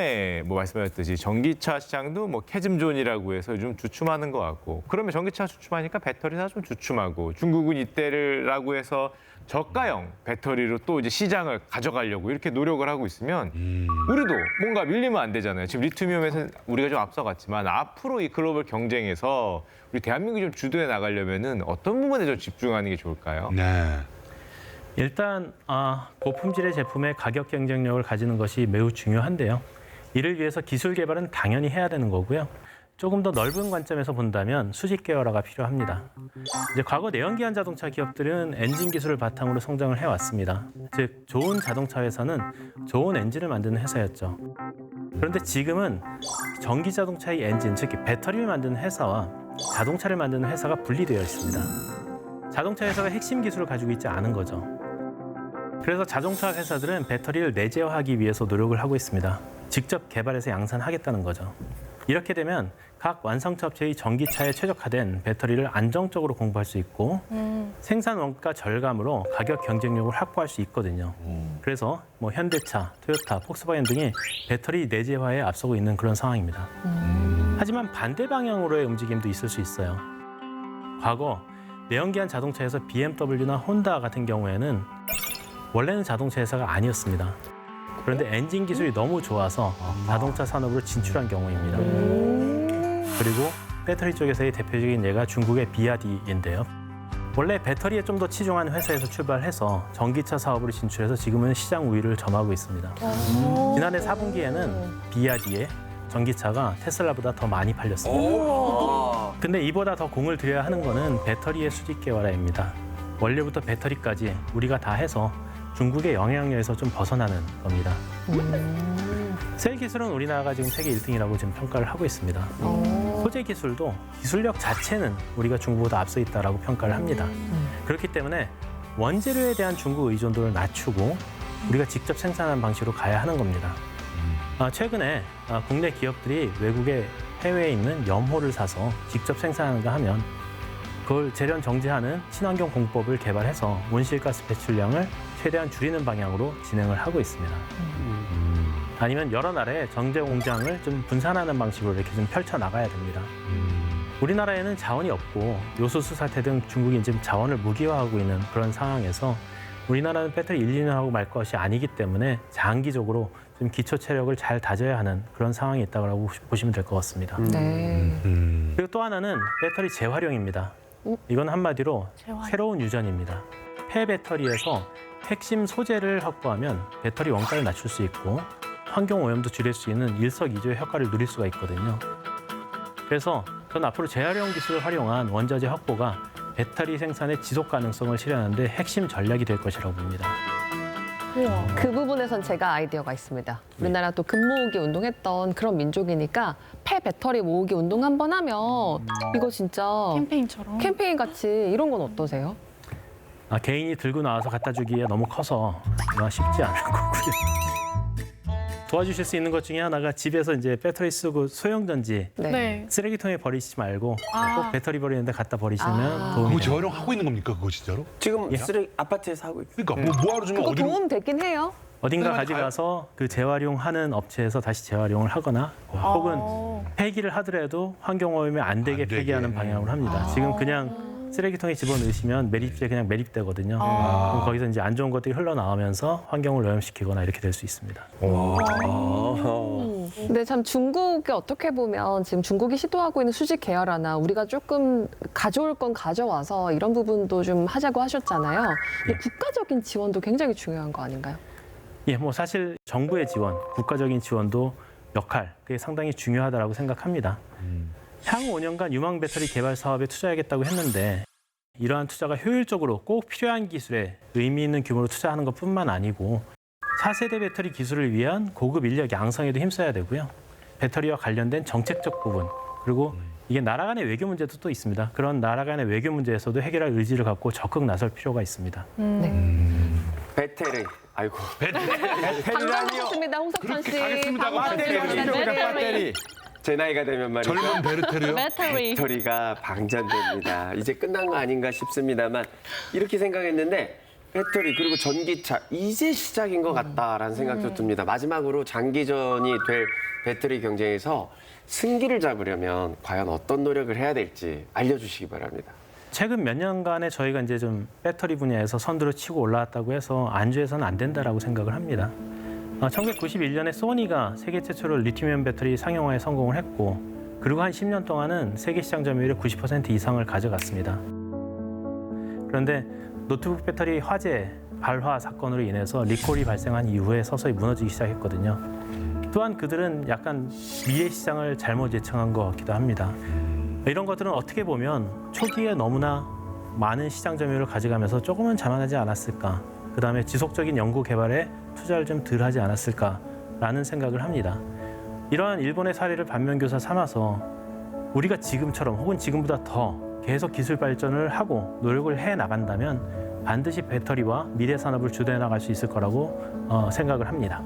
네, 뭐 말씀하셨듯이 전기차 시장도 뭐 캐즘존이라고 해서 요즘 주춤하는 것 같고 그러면 전기차 주춤하니까 배터리가 좀 주춤하고 중국은 이때라고 해서 저가형 배터리로 또 이제 시장을 가져가려고 이렇게 노력을 하고 있으면 우리도 뭔가 밀리면 안 되잖아요. 지금 리튬이온에서 우리가 좀 앞서갔지만 앞으로 이 글로벌 경쟁에서 우리 대한민국이 좀 주도해 나가려면은 어떤 부분에 좀 집중하는 게 좋을까요? 네. 일단 고품질의 제품의 가격 경쟁력을 가지는 것이 매우 중요한데요. 이를 위해서 기술 개발은 당연히 해야 되는 거고요. 조금 더 넓은 관점에서 본다면 수직 계열화가 필요합니다. 이제 과거 내연기관 자동차 기업들은 엔진 기술을 바탕으로 성장을 해왔습니다. 즉 좋은 자동차 회사는 좋은 엔진을 만드는 회사였죠. 그런데 지금은 전기 자동차의 엔진, 즉 배터리를 만드는 회사와 자동차를 만드는 회사가 분리되어 있습니다. 자동차 회사가 핵심 기술을 가지고 있지 않은 거죠. 그래서 자동차 회사들은 배터리를 내재화하기 위해서 노력을 하고 있습니다. 직접 개발해서 양산하겠다는 거죠. 이렇게 되면 각 완성차 업체의 전기차에 최적화된 배터리를 안정적으로 공부할 수 있고 생산 원가 절감으로 가격 경쟁력을 확보할 수 있거든요. 그래서 뭐 현대차, 토요타, 폭스바겐 등이 배터리 내재화에 앞서고 있는 그런 상황입니다. 하지만 반대 방향으로의 움직임도 있을 수 있어요. 과거 내연기관 자동차에서 BMW나 혼다 같은 경우에는 원래는 자동차 회사가 아니었습니다. 그런데 엔진 기술이 너무 좋아서 자동차 산업으로 진출한 경우입니다. 그리고 배터리 쪽에서의 대표적인 예가 중국의 비아디인데요. 원래 배터리에 좀 더 치중한 회사에서 출발해서 전기차 사업으로 진출해서 지금은 시장 우위를 점하고 있습니다. 지난해 4분기에는 비아디의 전기차가 테슬라보다 더 많이 팔렸습니다. 근데 이보다 더 공을 들여야 하는 거는 배터리의 수직 계열화입니다. 원료부터 배터리까지 우리가 다 해서 중국의 영향력에서 좀 벗어나는 겁니다. 셀 기술은 우리나라가 지금 세계 1등이라고 지금 평가를 하고 있습니다. 소재 기술도 기술력 자체는 우리가 중국보다 앞서 있다라고 평가를 합니다. 그렇기 때문에 원재료에 대한 중국 의존도를 낮추고 우리가 직접 생산하는 방식으로 가야 하는 겁니다. 최근에 국내 기업들이 외국의 해외에 있는 염호를 사서 직접 생산하는가 하면 그걸 재련 정지하는 친환경 공법을 개발해서 온실가스 배출량을 최대한 줄이는 방향으로 진행을 하고 있습니다. 아니면 여러 나라의 정제 공장을 좀 분산하는 방식으로 이렇게 좀 펼쳐 나가야 됩니다. 우리나라에는 자원이 없고 요소수 사태 등 중국이 지금 자원을 무기화하고 있는 그런 상황에서 우리나라는 배터리 1, 2년 하고 말 것이 아니기 때문에 장기적으로 좀 기초 체력을 잘 다져야 하는 그런 상황이 있다고 보시면 될 것 같습니다. 그리고 또 하나는 배터리 재활용입니다. 이건 한마디로 새로운 유전입니다. 폐배터리에서 핵심 소재를 확보하면 배터리 원가를 낮출 수 있고 환경 오염도 줄일 수 있는 일석이조의 효과를 누릴 수가 있거든요. 그래서 전 앞으로 재활용 기술을 활용한 원자재 확보가 배터리 생산의 지속 가능성을 실현하는 데 핵심 전략이 될 것이라고 봅니다. 그 부분에선 제가 아이디어가 있습니다. 우리나라 또 금모으기 운동했던 그런 민족이니까 폐배터리 모으기 운동 한번 하면 이거 진짜 캠페인처럼. 캠페인 같이 이런 건 어떠세요? 개인이 들고 나와서 갖다 주기에 너무 커서 쉽지 않을 거고요. 도와주실 수 있는 것 중에 하나가 집에서 이제 배터리 쓰고 소형 전지 네. 쓰레기통에 버리시지 말고 꼭 배터리 버리는데 갖다 버리시면 도움이 그거 됩니다. 재활용하고 있는 겁니까, 그거 진짜로? 지금 쓰레기 아파트에서 하고 있어요. 그러니까 뭐 하러 주면 그거 어디로? 도움 되긴 해요. 어딘가 가져가서 그 재활용하는 업체에서 다시 재활용을 하거나 혹은 폐기를 하더라도 환경오염이 안 되게 안 되게. 폐기하는 방향으로 합니다. 지금 그냥 쓰레기통에 집어넣으시면 매립지에 그냥 매립되거든요. 그럼 거기서 이제 안 좋은 것들이 흘러나오면서 환경을 오염시키거나 이렇게 될 수 있습니다. 근데 참 중국이 어떻게 보면 지금 중국이 시도하고 있는 수직 계열화나 우리가 조금 가져올 건 가져와서 이런 부분도 좀 하자고 하셨잖아요. 근데 국가적인 지원도 굉장히 중요한 거 아닌가요? 예, 뭐 사실 정부의 지원, 국가적인 지원도 역할, 그게 상당히 중요하다고 생각합니다. 향후 5년간 유망 배터리 개발 사업에 투자하겠다고 했는데 이러한 투자가 효율적으로 꼭 필요한 기술에 의미 있는 규모로 투자하는 것뿐만 아니고 차세대 배터리 기술을 위한 고급 인력 양성에도 힘써야 되고요. 배터리와 관련된 정책적 부분, 그리고 이게 나라 간의 외교 문제도 또 있습니다. 그런 나라 간의 외교 문제에서도 해결할 의지를 갖고 적극 나설 필요가 있습니다. 배터리. 아이고. 반갑습니다, 홍석천 씨. 가겠습니다. 배터리. 제 나이가 되면 말이죠. 젊은 베르테르요? 배터리가 방전됩니다. 이제 끝난 거 아닌가 싶습니다만 이렇게 생각했는데 배터리 그리고 전기차 이제 시작인 것 같다라는 생각도 듭니다. 마지막으로 장기전이 될 배터리 경쟁에서 승기를 잡으려면 과연 어떤 노력을 해야 될지 알려주시기 바랍니다. 최근 몇 년간에 저희가 이제 좀 배터리 분야에서 선두를 치고 올라왔다고 해서 안주해서는 안 된다라고 생각을 합니다. 1991년에 소니가 세계 최초로 리튬이온 배터리 상용화에 성공을 했고 그리고 한 10년 동안은 세계 시장 점유율의 90% 이상을 가져갔습니다. 그런데 노트북 배터리 화재 발화 사건으로 인해서 리콜이 발생한 이후에 서서히 무너지기 시작했거든요. 또한 그들은 약간 미래 시장을 잘못 예측한 것 같기도 합니다. 이런 것들은 어떻게 보면 초기에 너무나 많은 시장 점유율을 가져가면서 조금은 자만하지 않았을까. 그다음에 지속적인 연구 개발에 투자를 좀 덜 하지 않았을까라는 생각을 합니다. 이러한 일본의 사례를 반면교사 삼아서 우리가 지금처럼 혹은 지금보다 더 계속 기술 발전을 하고 노력을 해 나간다면 반드시 배터리와 미래 산업을 주도해 나갈 수 있을 거라고 생각을 합니다.